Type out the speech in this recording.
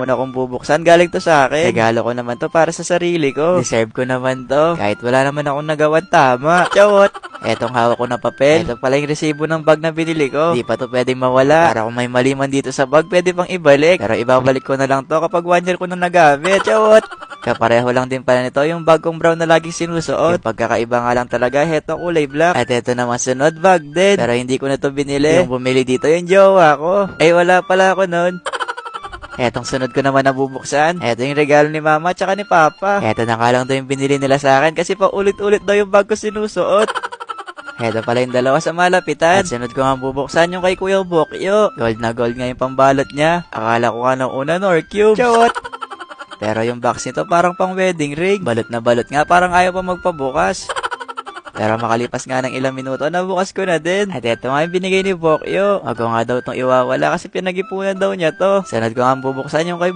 Muna kong bubuksan, galing to sa akin. Regalo ko naman to para sa sarili ko. Deserve ko naman to. Kahit wala naman akong nagawan tama. Chawot! Etong hawak ko na papel. Ito pala yung resibo ng bag na binili ko. Di pa to pwedeng mawala. Para kung may mali man dito sa bag, pwede pang ibalik. Pero ibabalik ko na lang to kapag 1 year ko na nagamit. Chawot! Kapareho lang din pala nito yung bag kong brown na laging sinusuot. Yung pagkakaiba nga lang talaga, heto kulay black. At eto naman sunod, bag din. Pero hindi ko na to binili. Yung bumili dito yung jowa ko. Ay wala pala ako nun. Etong sunod ko naman na bubuksan. Eto yung regalo ni mama tsaka ni papa. Eto na nga lang daw yung binili nila sa akin kasi pa ulit-ulit daw yung bag ko sinusuot. Eto pala yung dalawa sa malapitan. At sunod ko nga bubuksan yung kay Kuya Bokyo. Gold na gold nga yung pambalot niya. Akala ko nga nung una Nor Cube. Chawot! Pero yung box nito parang pang wedding ring. Balot na balot nga, parang ayaw pa magpabukas. Pero makalipas nga ng ilang minuto, nabukas ko na din. At eto nga yung binigay ni Bokyo. Wag ko nga daw itong iwawala kasi pinag-ipunan daw niya to. Sunod ko nga bubuksan yung kay